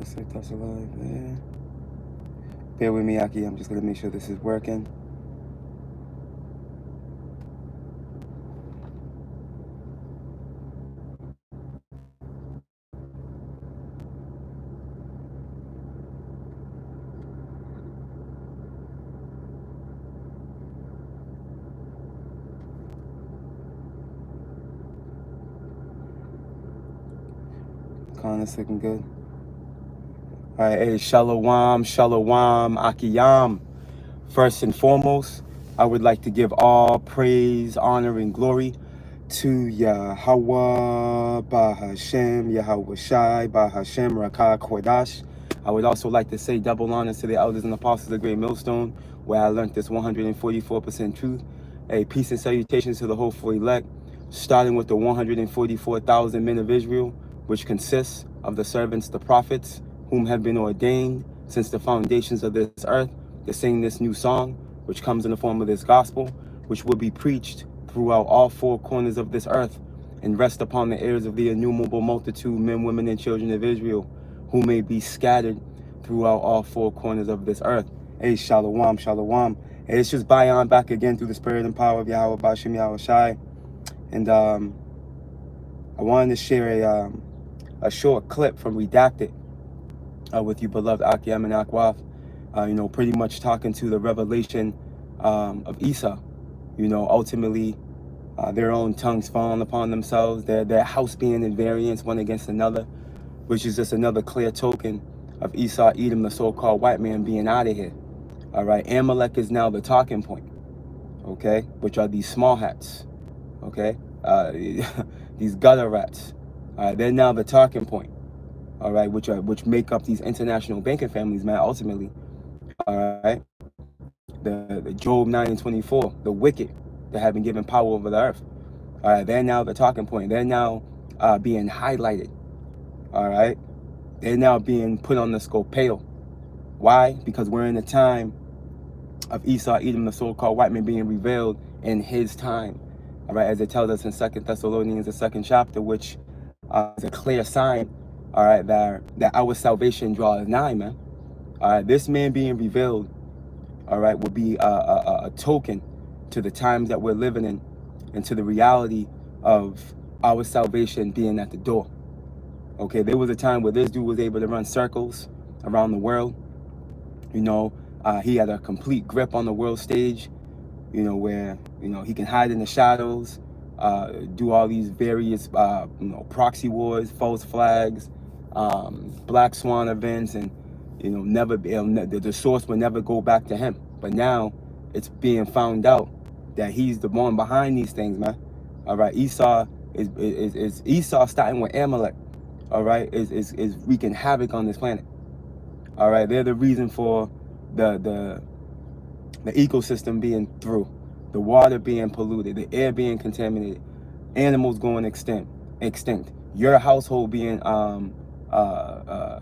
Looks like that's alive there. Bear with me, Aki. I'm just gonna make sure this is working. Connor's looking good. All right, hey, Shalom, Shalom, Akiyam. First and foremost, I would like to give all praise, honor, and glory to Yahweh, Bahashem, Yahweh Shai, Bahashem, Rakah, Kodash. I would also like to say double honors to the elders and apostles of the Great Millstone, where I learned this 144% truth. A peace and salutations to the hopeful elect, starting with the 144,000 men of Israel, which consists of the servants, the prophets, whom have been ordained since the foundations of this earth, to sing this new song, which comes in the form of this gospel, which will be preached throughout all four corners of this earth, and rest upon the ears of the innumerable multitude, men, women, and children of Israel, who may be scattered throughout all four corners of this earth. Hey, Shalom, Shalom. Hey, it's just Bayan back again through the spirit and power of Yahweh Bashim Yahweh Shai. And I wanted to share a short clip from Redacted with you, beloved Akim and Akwaf. Pretty much talking to the revelation of Esau. Ultimately, their own tongues falling upon themselves, their house being in variance one against another, which is just another clear token of Esau, Edom, the so-called white man, being out of here. All right, Amalek is now the talking point, okay, which are these small hats, okay, these gutter rats. They're now the talking point, all right, which make up these international banking families, man, ultimately. All right, the Job 9:24, the wicked that have been given power over the earth. All right, they're now the talking point. They're now being highlighted. All right, they're now being put on the scopeo. Why? Because we're in a time of Esau, Edom, the so-called white man, being revealed in his time. All right, as it tells us in 2 Thessalonians, the 2nd chapter, which is a clear sign, all right, that our salvation draws nigh, man. All right, this man being revealed, all right, will be a token to the times that we're living in, and to the reality of our salvation being at the door. Okay, there was a time where this dude was able to run circles around the world. He had a complete grip on the world stage, where, he can hide in the shadows, do all these various, proxy wars, false flags, black swan events, and, never be, the source will never go back to him. But now it's being found out that he's the one behind these things, man. All right, Esau is Esau starting with Amalek. All right, is wreaking havoc on this planet. All right, they're the reason for the ecosystem being through, the water being polluted, the air being contaminated, animals going extinct, your household being a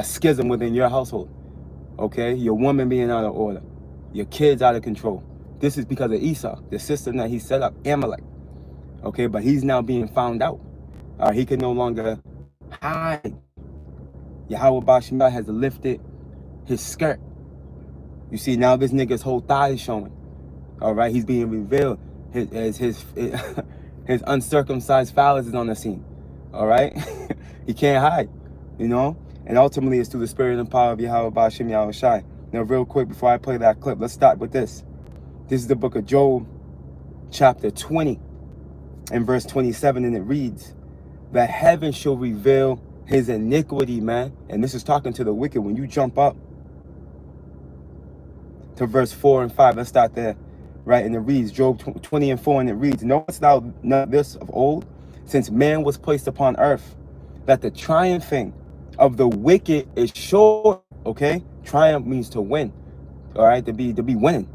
schism within your household. Okay, your woman being out of order, your kids out of control. This is because of Esau, the system that he set up, Amalek. Okay, but he's now being found out. He can no longer hide. Yahweh Bashima has lifted his skirt. You see, now this nigga's whole thigh is showing. All right, he's being revealed. His uncircumcised phallus is on the scene. All right, he can't hide, And ultimately, it's through the spirit and power of Yahweh Bashim Yahweh Shai. Now, real quick, before I play that clip, let's start with this. This is the book of Job, chapter 20, and verse 27, and it reads, "The heaven shall reveal his iniquity," man. And this is talking to the wicked. When you jump up to verse 4 and 5, let's start there, right? And it reads, Job 20 and 4, and it reads, "Knowest thou not this of old, since man was placed upon earth, that the triumphing of the wicked is sure." Okay, triumph means to win. All right, to be winning.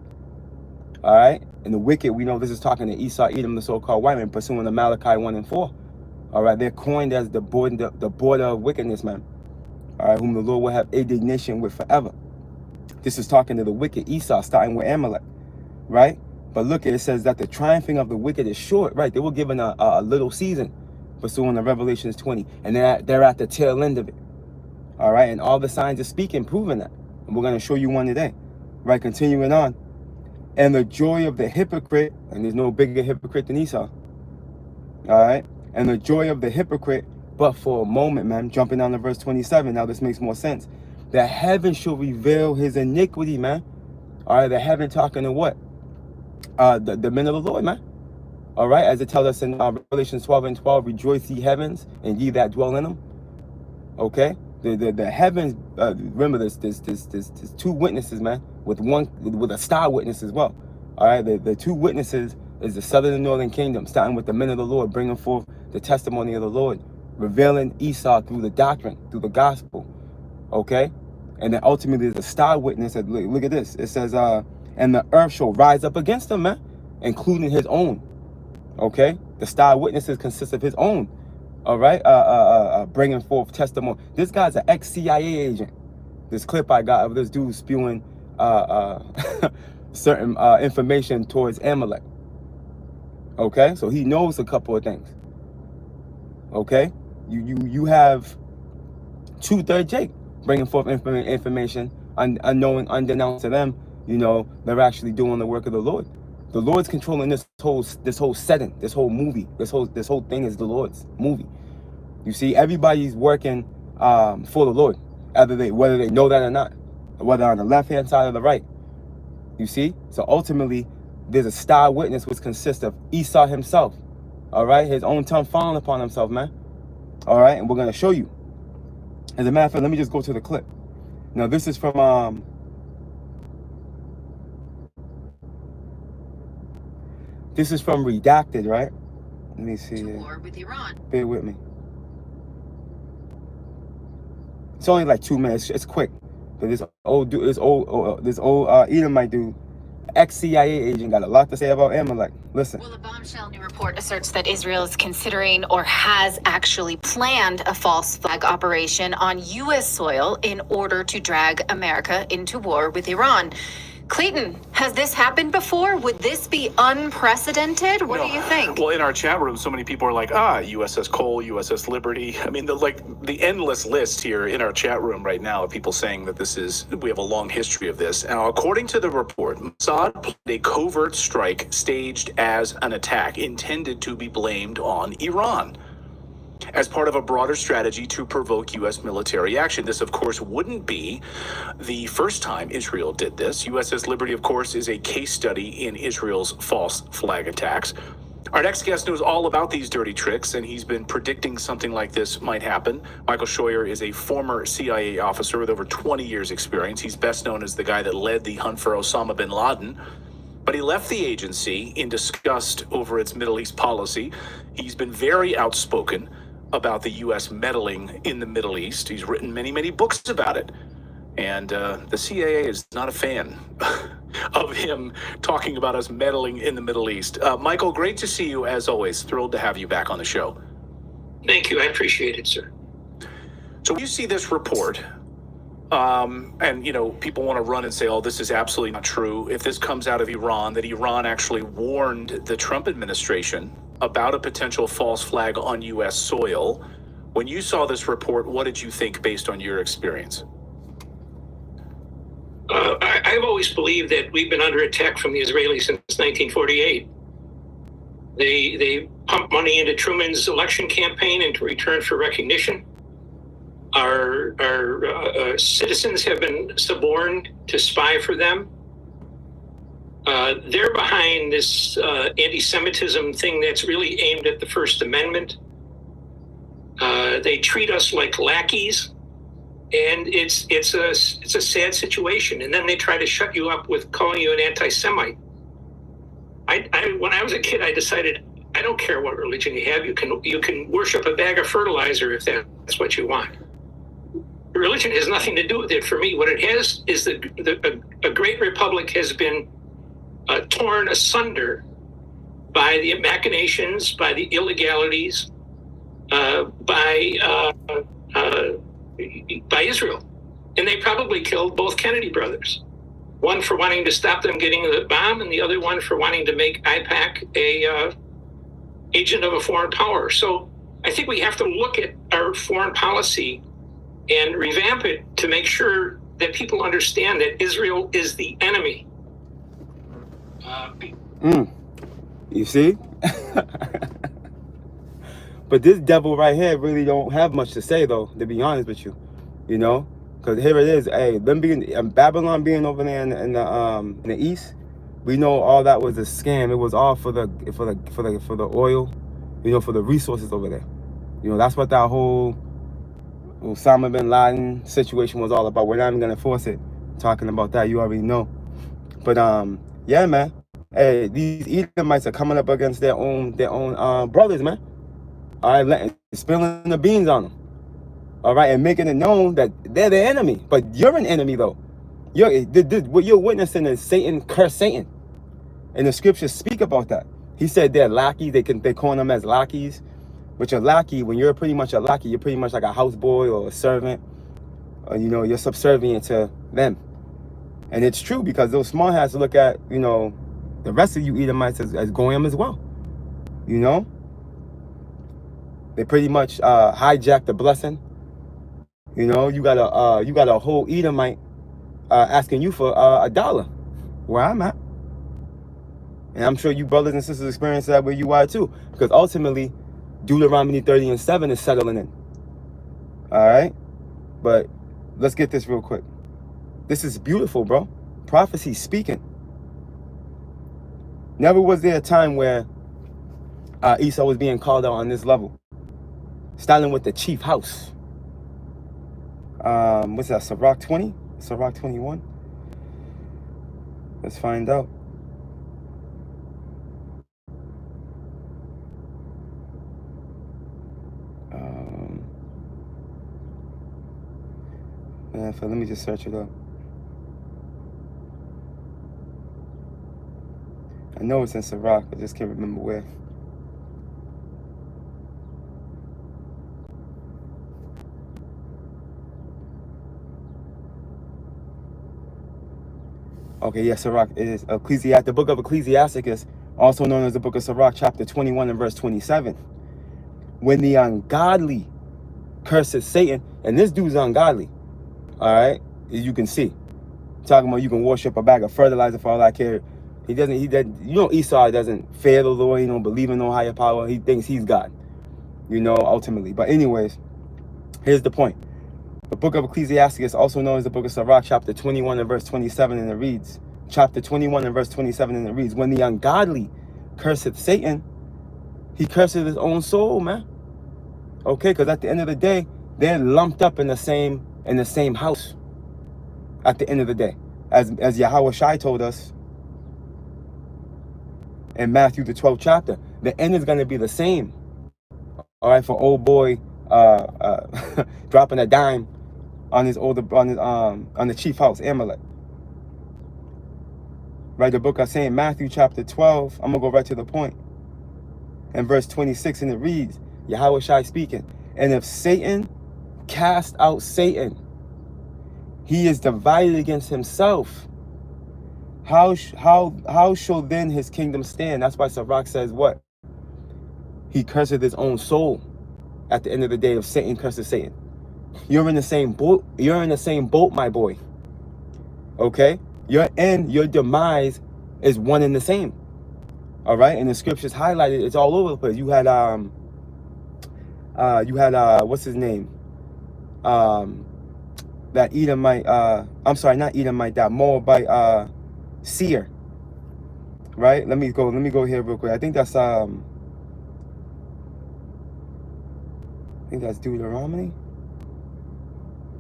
All right, and the wicked, we know this is talking to Esau, Edom, the so-called white man, pursuing the Malachi 1 and 4. All right, they're coined as the border of wickedness, man. All right, whom the Lord will have indignation with forever. This is talking to the wicked Esau, starting with Amalek, right? But look, it says that the triumphing of the wicked is short, right? They were given a little season, pursuing the Revelations 20, and they're at the tail end of it. All right, and all the signs are speaking, proving that. And we're going to show you one today. Right, continuing on. And the joy of the hypocrite, and there's no bigger hypocrite than Esau. All right, and the joy of the hypocrite, but for a moment, man, jumping down to verse 27. Now this makes more sense. The heaven shall reveal his iniquity, man. All right, the heaven talking to what? The men of the Lord, man. All right, as it tells us in Revelation 12:12, rejoice ye heavens and ye that dwell in them. Okay, the heavens. Remember this. There's two witnesses, man, with a star witness as well. All right, the two witnesses is the southern and northern kingdom, starting with the men of the Lord, bringing forth the testimony of the Lord, revealing Esau through the doctrine, through the gospel. Okay, and then ultimately the star witness. Look at this. It says, and the earth shall rise up against him, man, including his own. Okay, the star witnesses consist of his own. All right, bringing forth testimony. This guy's an ex-CIA agent. This clip I got of this dude spewing certain information towards Amalek. Okay, so he knows a couple of things. Okay, you have 2/3 Jake bringing forth information unknowing, unbeknownst to them. You know, they're actually doing the work of the Lord. The Lord's controlling this whole setting, this whole movie, this whole thing is the Lord's movie. You see, everybody's working for the Lord, whether they know that or not, whether on the left hand side or the right. You see, so ultimately, there's a star witness which consists of Esau himself. All right, his own tongue falling upon himself, man. All right, and we're gonna show you. As a matter of fact, let me just go to the clip. Now, this is from This is from Redacted, right? Let me see. War with Iran. Bear with me. It's only like 2 minutes. It's quick. But this old Edomite dude, ex-CIA agent, got a lot to say about Amalek. Listen. Well, a bombshell new report asserts that Israel is considering or has actually planned a false flag operation on U.S. soil in order to drag America into war with Iran. Clayton, has this happened before? Would this be unprecedented? What do you think? Well, in our chat room, so many people are like, USS Cole, USS Liberty. I mean, the endless list here in our chat room right now of people saying that we have a long history of this. Now, according to the report, Mossad planned a covert strike staged as an attack intended to be blamed on Iran, as part of a broader strategy to provoke U.S. military action. This, of course, wouldn't be the first time Israel did this. USS Liberty, of course, is a case study in Israel's false flag attacks. Our next guest knows all about these dirty tricks, and he's been predicting something like this might happen. Michael Scheuer is a former CIA officer with over 20 years' experience. He's best known as the guy that led the hunt for Osama bin Laden. But he left the agency in disgust over its Middle East policy. He's been very outspoken about the U.S. meddling in the Middle East. He's written many, many books about it. And the CIA is not a fan of him talking about us meddling in the Middle East. Michael, great to see you as always. Thrilled to have you back on the show. Thank you. I appreciate it, sir. So when you see this report, and, you know, people want to run and say, oh, this is absolutely not true. If this comes out of Iran, that Iran actually warned the Trump administration about a potential false flag on U.S. soil. When you saw this report, what did you think based on your experience? I've always believed that we've been under attack from the Israelis since 1948. They pumped money into Truman's election campaign in return for recognition. Our citizens have been suborned to spy for them. They're behind this anti-Semitism thing that's really aimed at the First Amendment. They treat us like lackeys, and it's a sad situation. And then they try to shut you up with calling you an anti-Semite. When I was a kid, I decided I don't care what religion you have. You can worship a bag of fertilizer if that's what you want. Religion has nothing to do with it for me. What it has is a great republic has been torn asunder by the machinations, by the illegalities, by Israel. And they probably killed both Kennedy brothers. One for wanting to stop them getting the bomb, and the other one for wanting to make AIPAC a agent of a foreign power. So I think we have to look at our foreign policy and revamp it to make sure that people understand that Israel is the enemy. You see? But this devil right here really don't have much to say, though, to be honest with you. You know? Because here it is. Hey, them being Babylon being over there in the east, we know all that was a scam. It was all for the oil, you know, for the resources over there. You know, that's what that whole Osama bin Laden situation was all about. We're not even gonna force it. Talking about that, you already know. But yeah, man. Hey, these Edomites are coming up against their own brothers, man. All right, spilling the beans on them. All right, and making it known that they're the enemy, but you're an enemy though. What you're witnessing is Satan curse Satan, and the scriptures speak about that. He said they're lackeys. They call them as lackeys, which a lackey, when you're pretty much a lackey, you're pretty much like a houseboy or a servant, or you know, you're subservient to them. And it's true, because those small hats look at, you know, the rest of you Edomites as goyim as well. You know, they pretty much hijack the blessing. You know, you got a whole Edomite asking you for $1 where I'm at. And I'm sure you brothers and sisters experience that where you are too. Because ultimately, Deuteronomy 30:7 is settling in. All right? But let's get this real quick. This is beautiful, bro. Prophecy speaking. Never was there a time where Esau was being called out on this level. Starting with the chief house. What's that, Sirach 20? Sirach 21? Let's find out. Let me just search it up. I know it's in Sirach, I just can't remember where. Okay, yes, Sirach is Ecclesiastes. The book of Ecclesiasticus, also known as the book of Sirach, chapter 21 and verse 27. When the ungodly curses Satan, and this dude's ungodly, all right, as you can see. Talking about you can worship a bag of fertilizer for all I care. He doesn't, you know, Esau doesn't fear the Lord, he don't believe in no higher power. He thinks he's God, you know, ultimately. But anyways, here's the point. The book of Ecclesiastes, also known as the book of Sirach, chapter 21 and verse 27, and it reads, chapter 21 and verse 27, and it reads, when the ungodly curseth Satan, he curses his own soul, man. Okay, because at the end of the day, they're lumped up in the same house. At the end of the day, as Yahweh Shai told us in Matthew the 12th chapter, the end is going to be the same. All right, for old boy dropping a dime on the chief house, Amalek. Right, the book of St. Matthew chapter 12, I'm gonna go right to the point. In verse 26, and it reads, Yahweh Shai speaking, and if Satan cast out Satan, he is divided against himself. How shall then his kingdom stand? That's why Sirach says what? He curseth his own soul. At the end of the day, if Satan curses Satan, you're in the same boat. You're in the same boat, my boy. Okay, your end, your demise is one and the same. All right, and the scriptures highlighted. It's all over the place. You had what's his name? That Edomite. I'm sorry, not Edomite. That Moabite seer. Right. Let me go here real quick. I think that's Deuteronomy.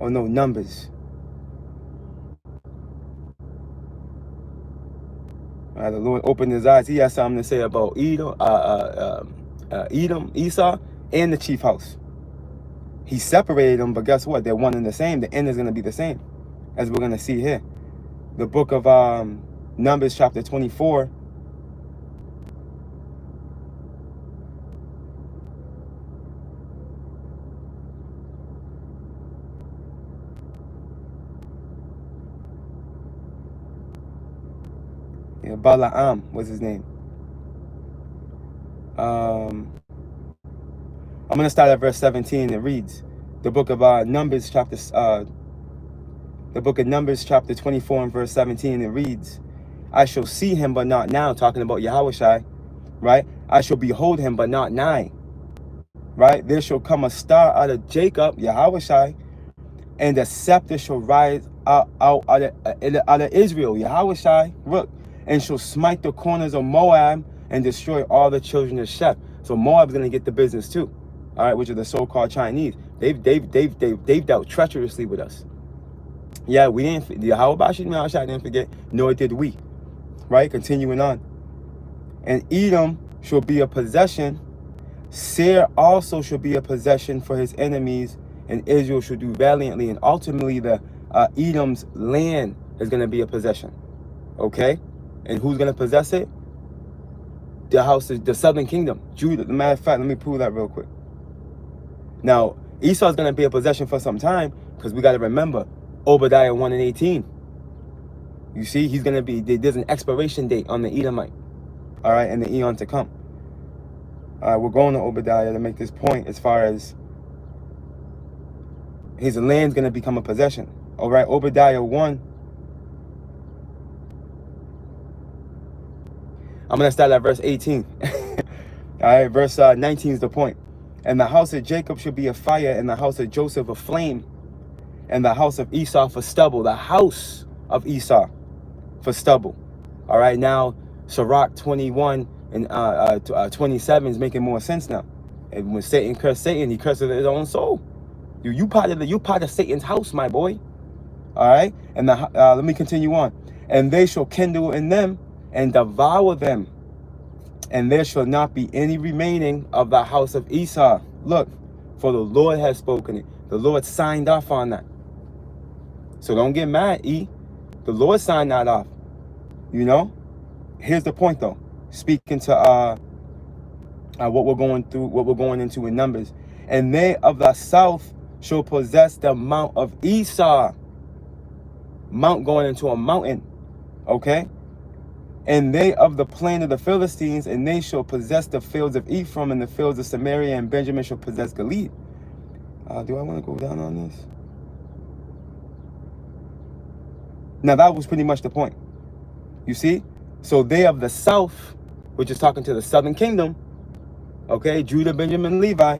Oh no, Numbers. The Lord opened his eyes. He has something to say about Edom, Esau, and the chief house. He separated them, but guess what? They're one and the same. The end is going to be the same, as we're going to see here. The book of Numbers, chapter 24. Yeah, Balaam was his name. I'm going to start at verse 17. It reads, The book of Numbers, chapter 24 and verse 17, it reads, I shall see him, but not now, talking about Yahushai, right? I shall behold him, but not nigh, right? There shall come a star out of Jacob, Yahushai, and the scepter shall rise out of Israel, Yahushai, look, and shall smite the corners of Moab and destroy all the children of Sheph. So Moab's going to get the business too, all right, which are the so-called Chinese. They've dealt treacherously with us. Yeah, we didn't, Yahweh didn't forget, nor did we, right? Continuing on. And Edom shall be a possession. Seir also shall be a possession for his enemies, and Israel shall do valiantly. And ultimately, the Edom's land is going to be a possession. Okay? And who's going to possess it? The southern kingdom. Judah. As a matter of fact, let me prove that real quick. Now, Esau's going to be a possession for some time, because we got to remember, Obadiah 1 and 18. You see, he's going to be, there's an expiration date on the Edomite. All right, and the eon to come. All right, we're going to Obadiah to make this point as far as his land's going to become a possession. All right, Obadiah 1. I'm going to start at verse 18. All right, verse 19 is the point. And the house of Jacob shall be a fire, and the house of Joseph a flame, and the house of Esau for stubble. The house of Esau for stubble. All right, now Sirach 21 and 27 is making more sense now. And when Satan cursed Satan, he cursed his own soul. You part of Satan's house, my boy. All right, and let me continue on. And they shall kindle in them and devour them, and there shall not be any remaining of the house of Esau. Look, for the Lord has spoken it. The Lord signed off on that. So don't get mad, E. The Lord signed that off. You know? Here's the point though. Speaking to what we're going into in Numbers. And they of the south shall possess the mount of Esau. Mount going into a mountain. Okay? And they of the plain of the Philistines, and they shall possess the fields of Ephraim and the fields of Samaria, and Benjamin shall possess Gilead. Do I want to go down on this? Now that was pretty much the point. You see? So they of the south, which is talking to the southern kingdom, okay, Judah, Benjamin, Levi,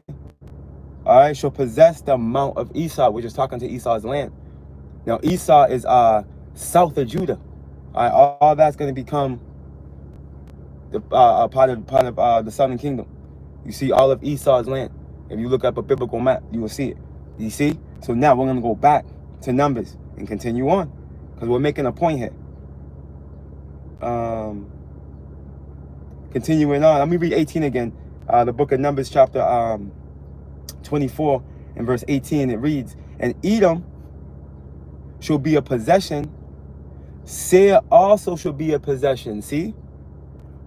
all right, shall possess the mount of Esau, which is talking to Esau's land. Now Esau is south of Judah. All right, all that's going to become the part of the southern kingdom. You see all of Esau's land. If you look up a biblical map, you will see it. You see? So now we're going to go back to Numbers and continue on, because we're making a point here. Continuing on, let me read 18 again. The book of Numbers, chapter 24 and verse 18, it reads, and Edom shall be a possession. Seir also shall be a possession, see?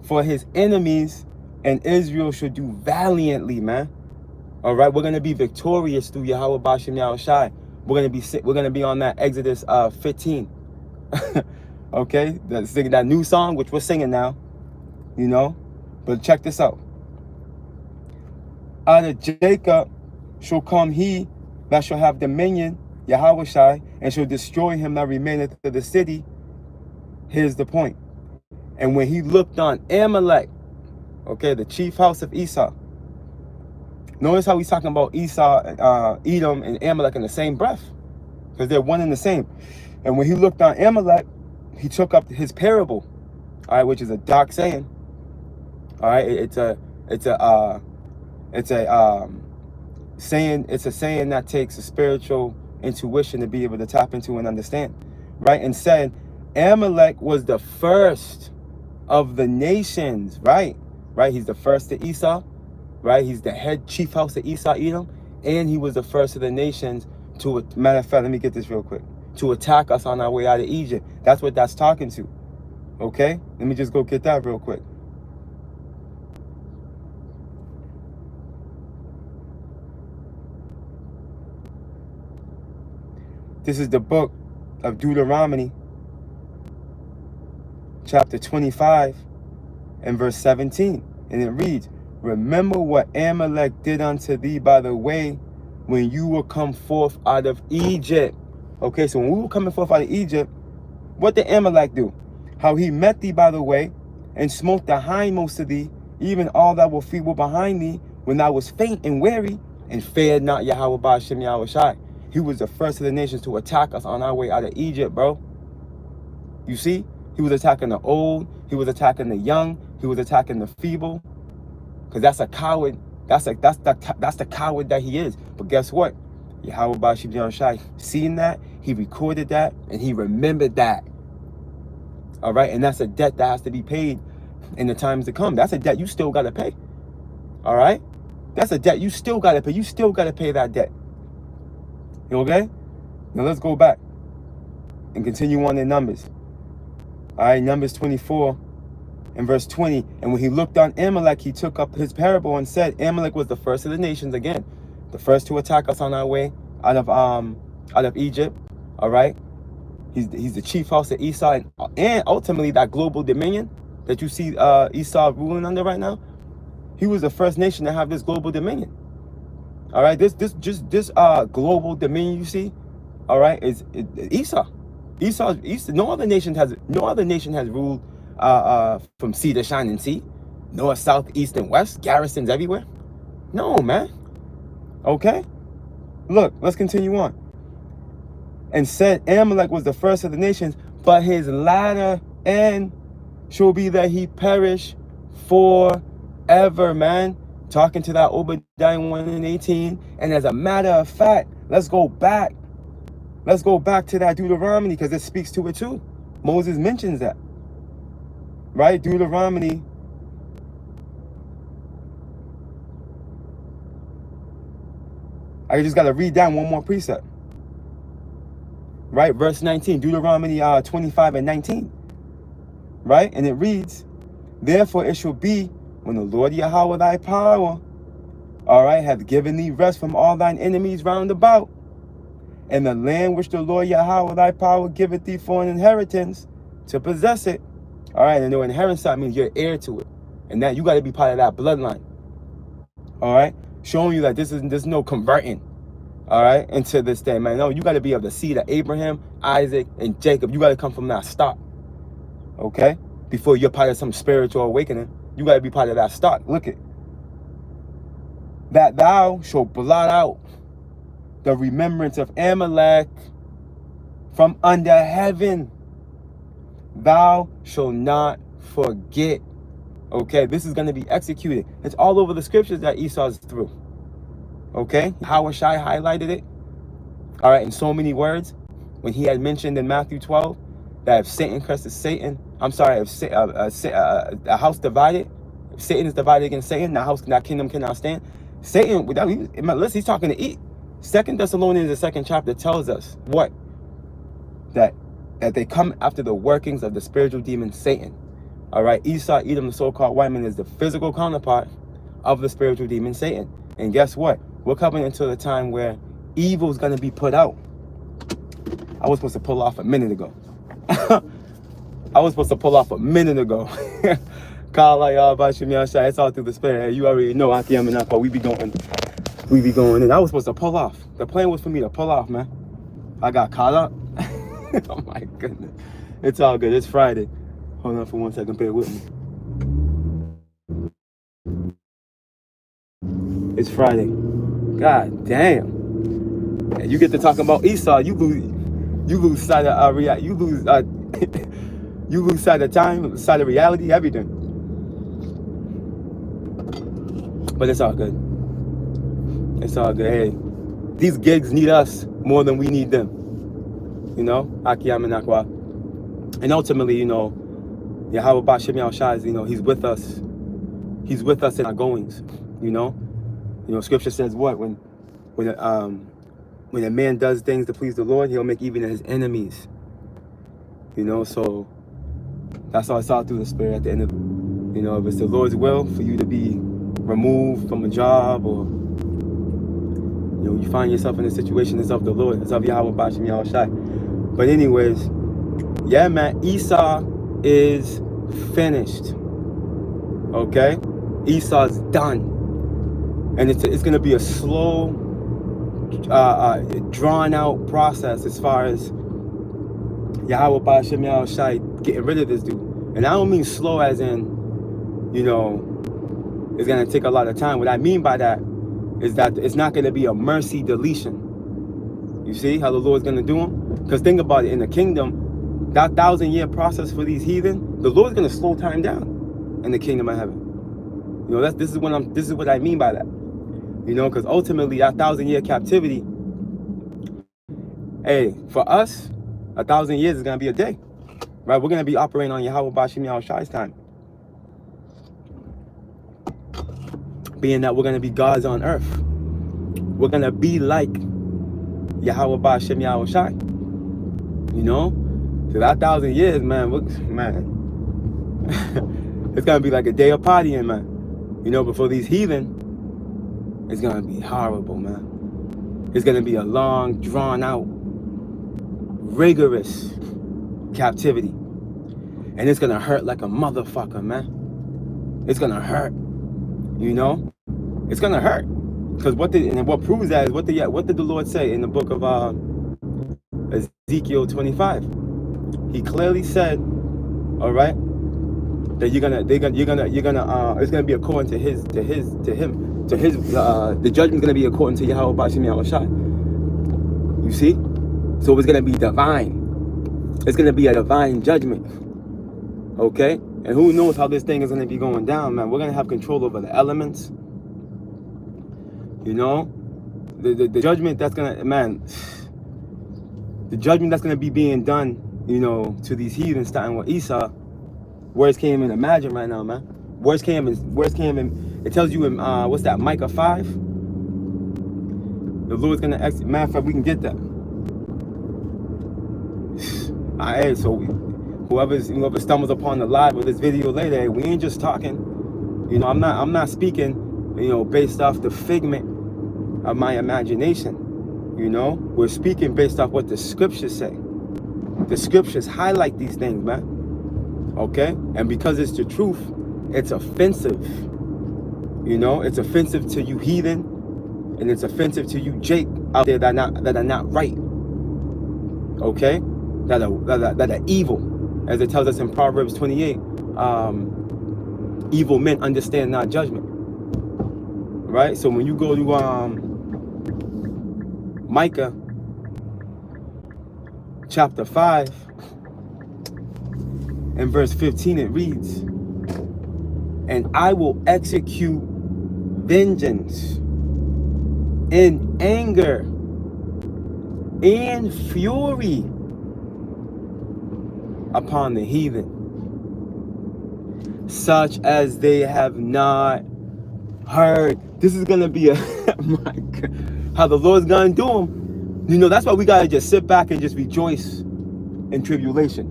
For his enemies, and Israel shall do valiantly, man. All right, we're going to be victorious through Yahweh Bashem Yahushai. We're going to be on that Exodus 15. Okay, that new song, which we're singing now, you know? But check this out. Out of Jacob shall come he that shall have dominion, Yahushai, and shall destroy him that remaineth of the city. Here's the point. And when he looked on Amalek, okay, the chief house of Esau. Notice how he's talking about Esau, Edom, and Amalek in the same breath, because they're one and the same. And when he looked on Amalek, he took up his parable, all right, which is a dark saying. All right, it's a saying that takes a spiritual intuition to be able to tap into and understand, right? And said, Amalek was the first of the nations, right? He's the first to Esau, right? He's the head chief house of Esau, Edom, and he was the first of the nations to, matter of fact, let me get this real quick, to attack us on our way out of Egypt. That's what that's talking to, okay? Let me just go get that real quick. This is the book of Deuteronomy, chapter 25 and verse 17. And it reads, remember what Amalek did unto thee by the way when you will come forth out of Egypt. Okay, so when we were coming forth out of Egypt, what did Amalek do? How he met thee by the way, and smote the hindmost of thee, even all that were feeble behind thee, when thou was faint and weary, and feared not Yahweh Ba'ashem Yahweh Shai. He was the first of the nations to attack us on our way out of Egypt, bro. You see? He was attacking the old, he was attacking the young, he was attacking the feeble. Because that's a coward. That's the coward that he is. But guess what? Yahweh Ba'ashem Yahweh Shai seen that, he recorded that, and he remembered that. All right, and that's a debt that has to be paid in the times to come. That's a debt you still got to pay. All right, that's a debt you still got to pay. You still got to pay that debt. You okay? Now let's go back and continue on in Numbers. All right, Numbers 24 and verse 20. And when he looked on Amalek, he took up his parable and said, Amalek was the first of the nations, again, the first to attack us on our way out of Egypt. All right. He's the chief house of Esau, and ultimately that global dominion that you see Esau ruling under right now. He was the first nation to have this global dominion. All right, this global dominion you see, all right, is Esau. No other nation has ruled from sea to shining sea, north, south, east, and west, garrisons everywhere. No, man. Okay, look, let's continue on. And said Amalek was the first of the nations, but his latter end shall be that he perish forever, man. Talking to that Obadiah 1:18. And as a matter of fact, let's go back to that Deuteronomy, because it speaks to it too. Moses mentions that, right? Deuteronomy. I just got to read down one more precept. Right, verse 19, Deuteronomy 25 and 19. Right, and it reads, therefore it shall be when the Lord Yahweh thy power, all right, hath given thee rest from all thine enemies round about, and the land which the Lord Yahweh thy power giveth thee for an inheritance, to possess it. All right, and the inheritance means you're heir to it, and that you got to be part of that bloodline. All right, showing you that there's no converting. All right, into this thing, man. No, you got to be of the seed of Abraham, Isaac, and Jacob. You got to come from that stock. Okay, before you're part of some spiritual awakening, you got to be part of that stock. Look it. That thou shalt blot out the remembrance of Amalek from under heaven. Thou shalt not forget. Okay, this is going to be executed. It's all over the scriptures that Esau's through. Okay, Yahweh Shai highlighted it, all right, in so many words, when he had mentioned in Matthew 12 that if Satan crusts Satan, if a house divided, if Satan is divided against Satan, that kingdom cannot stand. Satan, he's talking to eat. 2 Thessalonians, the 2nd chapter, tells us what? That they come after the workings of the spiritual demon Satan. All right, Esau, Edom, the so-called white man, is the physical counterpart of the spiritual demon Satan. And guess what? We're coming into the time where evil is going to be put out. I was supposed to pull off a minute ago. Kala y'all Ba'ashem Yahweh Shai. It's all through the spirit. Hey, you already know Akiyam and Akwa. We be going in. I was supposed to pull off. The plan was for me to pull off, man. I got caught up. Oh my goodness. It's all good. It's Friday. Hold on for 1 second. Bear with me. It's Friday. God damn. And you get to talking about Esau, you lose sight of you lose sight of time, sight of reality, everything. But it's all good. It's all good. Hey, these gigs need us more than we need them. You know, Akiyam and Akwa. And ultimately, you know, Yahweh Ba'ashem Yahweh Shai, you know, he's with us. He's with us in our goings, you know. You know, scripture says what? When a man does things to please the Lord, he'll make even his enemies. You know, so that's all I saw through the spirit at the end of it. You know, if it's the Lord's will for you to be removed from a job, or you know, you find yourself in a situation that's of the Lord, it's of Yahweh Ba'ashem Yahweh Shai. But anyways, yeah, man, Esau is finished. Okay? Esau's done. And it's going to be a slow drawn out process as far as Yahweh Ba'ashem Yahweh Shai getting rid of this dude. And I don't mean slow as in, you know, it's gonna take a lot of time. What I mean by that is that it's not gonna be a mercy deletion. You see how the Lord's gonna do them? Because think about it, in the kingdom, that 1,000-year process for these heathen, the Lord's gonna slow time down in the kingdom of heaven. You know, this is what I mean by that. You know, because ultimately that 1,000-year captivity, hey, for us, 1,000 years is gonna be a day, right? We're gonna be operating on Yahweh Ba'ashem Yahweh Shai's time, being that we're gonna be gods on earth. We're gonna be like Yahweh Ba'ashem Yahweh Shai. You know, so that 1,000 years, man, it's gonna be like a day of partying, man. You know, but for these heathen, it's gonna be horrible, man. It's gonna be a long, drawn out, rigorous captivity. And it's gonna hurt like a motherfucker, man. It's gonna hurt. You know? It's gonna hurt. Because what proves that is what did the Lord say in the book of Ezekiel 25? He clearly said, all right, that it's gonna be according to him. The judgment's gonna be according to Yahweh Ba'ashem Yahweh Shai. You see? So it's gonna be divine. It's gonna be a divine judgment. Okay? And who knows how this thing is gonna be going down, man. We're gonna have control over the elements. You know? The judgment that's gonna, man, the judgment that's gonna be being done, you know, to these heathens starting with Esau, words can't even imagine right now, man. Words can't even, it tells you in, what's that, Micah 5? The Lord's gonna execute. Matter of fact, we can get that. Alright, so whoever stumbles upon the live of this video later, we ain't just talking. You know, I'm not speaking, you know, based off the figment of my imagination. You know, we're speaking based off what the scriptures say. The scriptures highlight these things, man. Okay? And because it's the truth, it's offensive. You know, it's offensive to you heathen, and it's offensive to you Jake out there that are not right. Okay? That are evil. As it tells us in Proverbs 28, evil men understand not judgment. Right? So when you go to Micah chapter 5 and verse 15, it reads, "And I will execute vengeance in anger and fury upon the heathen, such as they have not heard." This is gonna be a my God, how the Lord's gonna do them. You know, that's why we gotta just sit back and just rejoice in tribulation.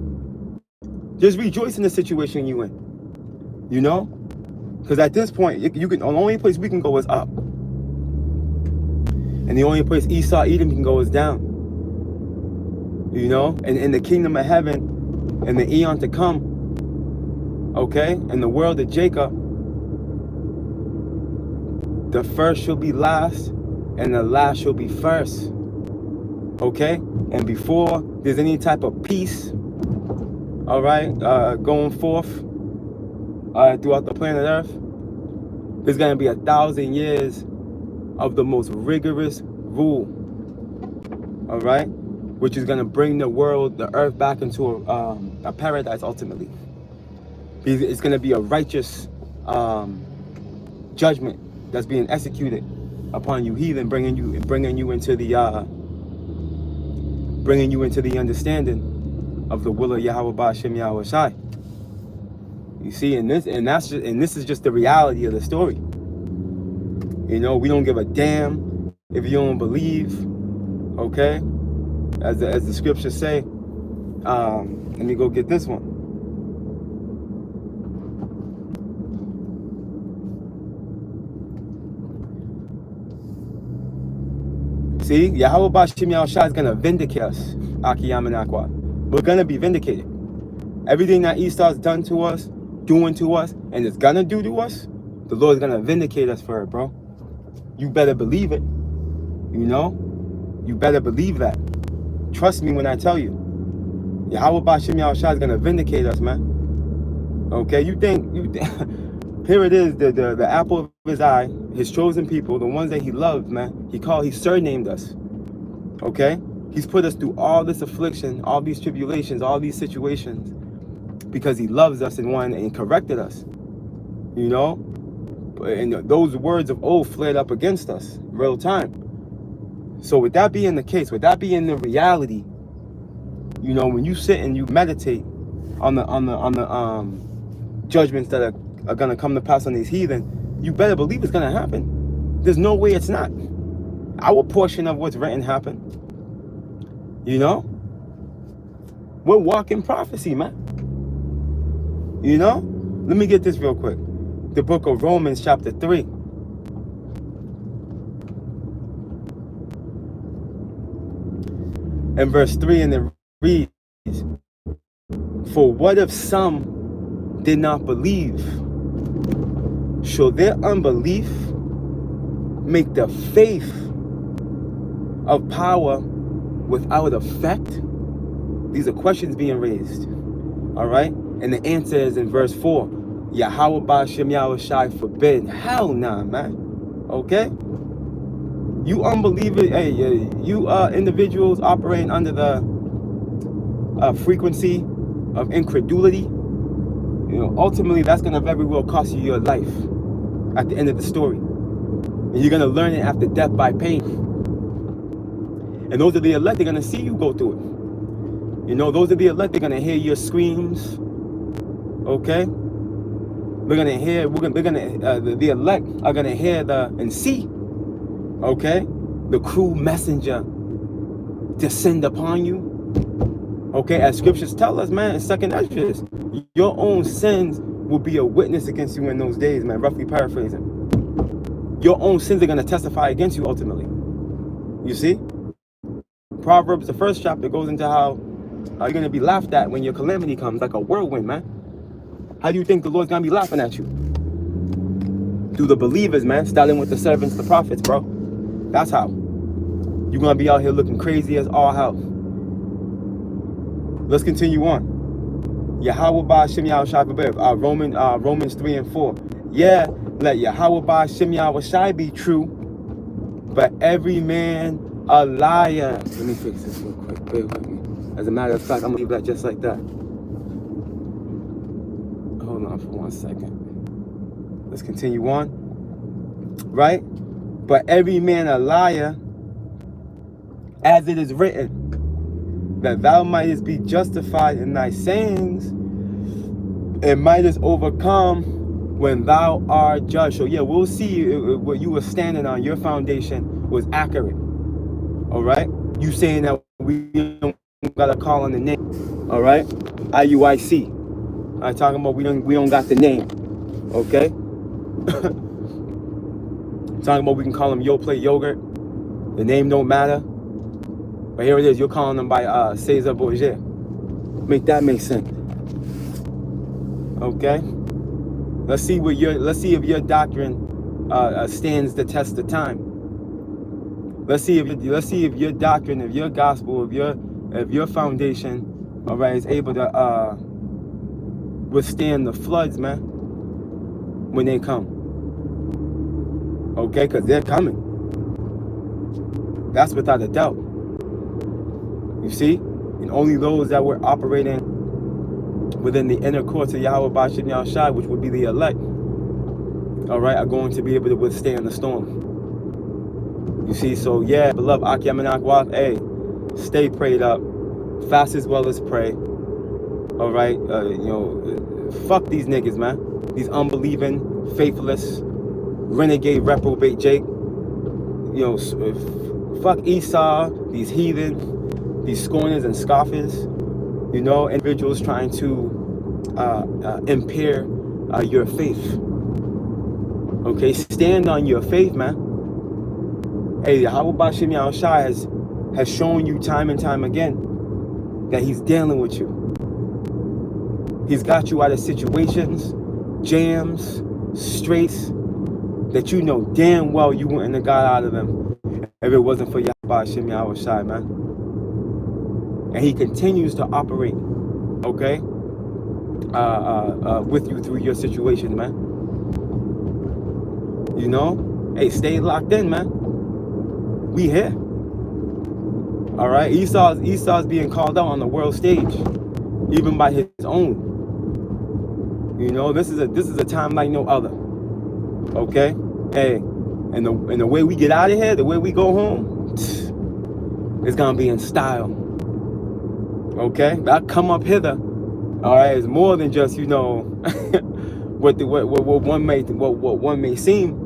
Just rejoice in the situation you in. You know, because at this point, the only place we can go is up, and the only place Esau, Edom can go is down. You know, and in the kingdom of heaven, and the eon to come, okay, in the world of Jacob, the first shall be last, and the last shall be first. Okay? And before there's any type of peace, all right, going forth throughout the planet Earth, there's going to be 1,000 years of the most rigorous rule, all right, which is going to bring the world, the earth, back into a paradise ultimately. It's going to be a righteous judgment that's being executed upon you heathen, bringing you into the understanding of the will of Yahweh Ba'ashem Yahweh Shai. You see, and this is just the reality of the story. You know, we don't give a damn if you don't believe, okay? As the scriptures say. Let me go get this one. See, Yahweh Ba'ashem Yahweh Shai is going to vindicate us, Akiyam and Akwa. We're going to be vindicated. Everything that Esau's done to us, doing to us, and is going to do to us, the Lord's going to vindicate us for it, bro. You better believe it. You know? You better believe that. Trust me when I tell you. Yahweh Bashim Yahushua is going to vindicate us, man. Okay? You think here it is, the apple of his eye, his chosen people, the ones that he loved, man. He surnamed us. Okay? He's put us through all this affliction, all these tribulations, all these situations, because he loves us and corrected us. You know? And those words of oath flared up against us, real time. So with that being the case, with that being the reality, you know, when you sit and you meditate on the judgments that are gonna come to pass on these heathen, you better believe it's gonna happen. There's no way it's not. Our portion of what's written happened. You know? We're walking prophecy, man. You know? Let me get this real quick. The book of Romans chapter 3. And verse 3, and it reads, for what if some did not believe? Shall their unbelief make the faith of power without effect? These are questions being raised. All right? And the answer is in verse 4. Yahweh Ba'ashem Yahushai forbid. Hell nah, man. Okay? You unbelievers, hey, you individuals operating under the frequency of incredulity, you know, ultimately that's going to very well cost you your life at the end of the story. And you're going to learn it after death by pain. And those are the elect, they're going to see you go through it. You know, those are the elect, they're going to hear your screams. Okay? We're going to hear, the elect are going to hear and see, okay, the cruel messenger descend upon you. Okay, as scriptures tell us, man, in 2nd Esdras, your own sins will be a witness against you in those days, man, roughly paraphrasing. Your own sins are going to testify against you ultimately. You see? Proverbs, the 1st chapter, goes into how you're going to be laughed at when your calamity comes, like a whirlwind, man. How do you think the Lord's going to be laughing at you? Through the believers, man, starting with the servants, the prophets, bro. That's how. You're going to be out here looking crazy as all hell. Let's continue on. Yahweh Ba'ashem Yahushai forbid. Romans 3 and 4. Yeah, let Yahweh Ba'ashem Yahushai be true, but every man a liar. Let me fix this real quick. Bear with me. As a matter of fact, I'm going to leave that just like that. Hold on for 1 second. Let's continue on. Right? But every man a liar, as it is written, that thou mightest be justified in thy sayings, and mightest overcome when thou art judged. So yeah, we'll see what you were standing on, your foundation was accurate. All right? You saying that we don't gotta call on the name. All right? IUIC. I'm talking about we don't got the name. Okay? Talking about we can call them Yo Play Yogurt. The name don't matter. But here it is, you're calling them by Cesar Borgia. Make that make sense. Okay? Let's see if your doctrine stands the test of time. Let's see if your doctrine, if your gospel, if your foundation, all right, is able to withstand the floods, man, when they come. Okay, because they're coming. That's without a doubt. You see? And only those that were operating within the inner courts of Yahweh Ba'ashem Yahushai, which would be the elect, all right, are going to be able to withstand the storm. You see? So yeah, beloved Aki Amenak, hey, stay prayed up, fast as well as pray. All right, fuck these niggas, man. These unbelieving, faithless, renegade, reprobate Jake. Fuck Esau, these heathen, these scorners and scoffers. Individuals trying to impair your faith. Okay, stand on your faith, man. Hey, Yahweh Ba'ashem Yahushai has shown you time and time again that he's dealing with you. He's got you out of situations, jams, straits that you know damn well you wouldn't have got out of them if it wasn't for Yahweh Hashem Yahweh Shai, man. And he continues to operate, okay, with you through your situation, man. You know, hey, stay locked in, man. We here. All right, Esau's being called out on the world stage, even by his own. You know, this is a time like no other. Okay, hey, and the way we get out of here, the way we go home, it's gonna be in style. Okay, that come up hither. All right, it's more than just, you know, what one may seem.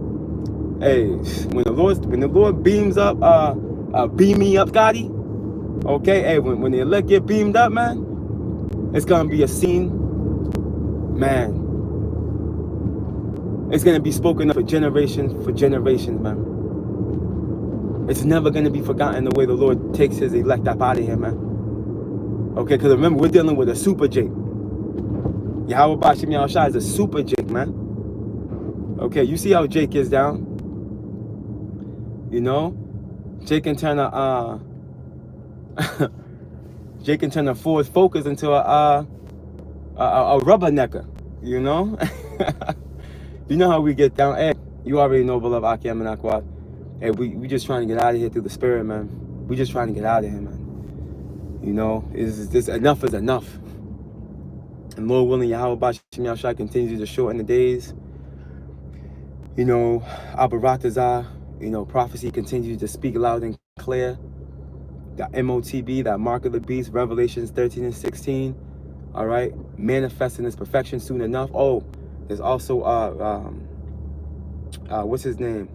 Hey, when the Lord beams up, beam me up, Gotti. Okay, hey, when the elect get beamed up, man, it's gonna be a scene, man. It's gonna be spoken of for generations, man. It's never gonna be forgotten the way the Lord takes his elect up out of here, man. Okay, because remember, we're dealing with a super Jake. Yahweh Bashim Yahushua is a super Jake, man. Okay, you see how Jake is down? You know, Jake can turn a Ford Focus into a rubbernecker. You know, you know how we get down. Hey, you already know, beloved Akim and Akwad. Hey, we just trying to get out of here through the Spirit, man. We just trying to get out of here, man. You know, is this enough is enough. And Lord willing, Yahweh Bashim Yahushua continues to shorten the days. You know, Abaratazah, you know, prophecy continues to speak loud and clear. That MOTB, that mark of the beast, Revelations 13 and 16. All right, manifesting its perfection soon enough. Oh, there's also what's his name?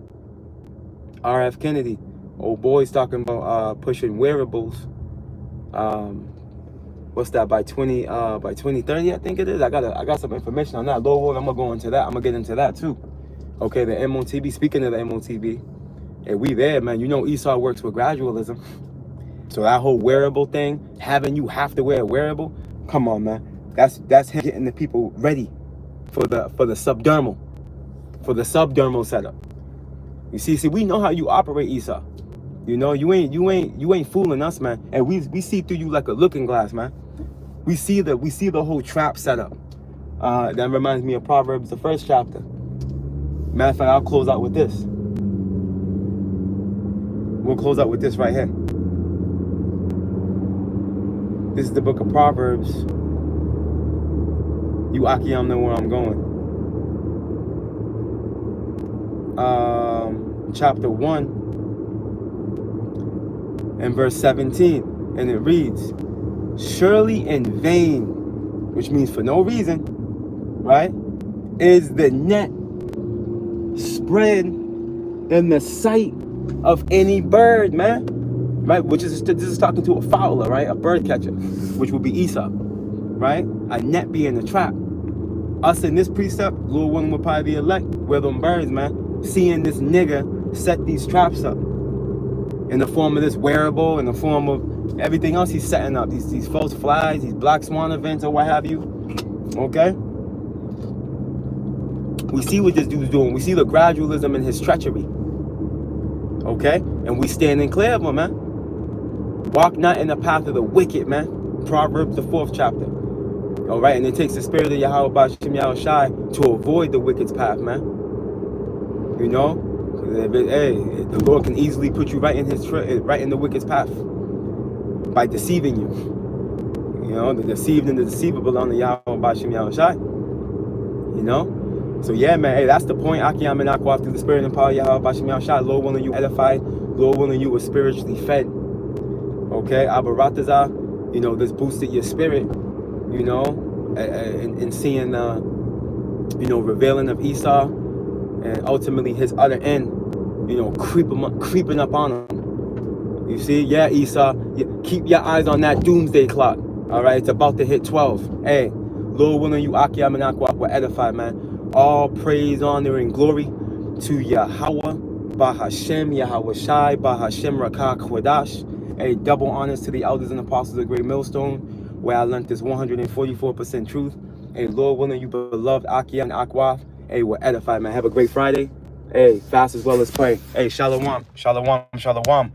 R.F. Kennedy. Old boy's talking about pushing wearables. What's that, by 2030, I think it is. I got some information on that. Lord willing, I'm gonna go into that. I'm gonna get into that too. Okay, the MOTB. Speaking of the MOTB, hey, we there, man. You know Esau works with gradualism. So that whole wearable thing, having you have to wear a wearable, come on, man. That's him getting the people ready for the subdermal, setup. You see, we know how you operate, Esau. You know, you ain't fooling us, man. And we see through you like a looking glass, man. We see the whole trap setup. That reminds me of Proverbs, the 1st chapter. Matter of fact, I'll close out with this. We'll close out with this right here. This is the book of Proverbs. You Akiyam know where I'm going. Chapter 1 and verse 17. And it reads, surely in vain, which means for no reason, right, is the net spread in the sight of any bird, man. Right, this is talking to a fowler, right? A bird catcher, which would be Esau, right? A net being a trap. Us in this precept, Lord willing, will probably be elect. We're them birds, man. Seeing this nigga set these traps up in the form of this wearable, in the form of everything else he's setting up. These false flags, these black swan events, or what have you. Okay? We see what this dude's doing. We see the gradualism and his treachery. Okay? And we standing clear of him, man. Walk not in the path of the wicked, man. Proverbs, the 4th chapter. All right, and it takes the spirit of Yahweh Bashim Yahushai to avoid the wicked's path, man. You know, the Lord can easily put you right in the wicked's path by deceiving you. You know, the deceived and the deceivable on the Yahweh Bashim Yahushai. You know, so yeah, man. Hey, that's the point. Akiyam and Akwaf through the spirit and power of Yahweh Bashim Yahushai. Lord willing, you edified. Lord willing, you were spiritually fed. Okay, Abaratazah, you know, this boosted your spirit, you know, in seeing, you know, revealing of Esau and ultimately his other end, you know, creeping up on him. You see, yeah, Esau, keep your eyes on that doomsday clock. All right, it's about to hit 12. Hey, Lord willing, you Akiyam and Akwak were edified, man. All praise, honor, and glory to Yahweh, Bahashem, Yahweh Shai, Bahashem Rakah Kwadash. A double honors to the elders and apostles of Great Millstone, where I learned this 144% truth. A Lord willing, you beloved Akia and Akwaf, a will edify, man. Have a great Friday. Hey, fast as well as pray. Hey, shalom, shalom, shalom.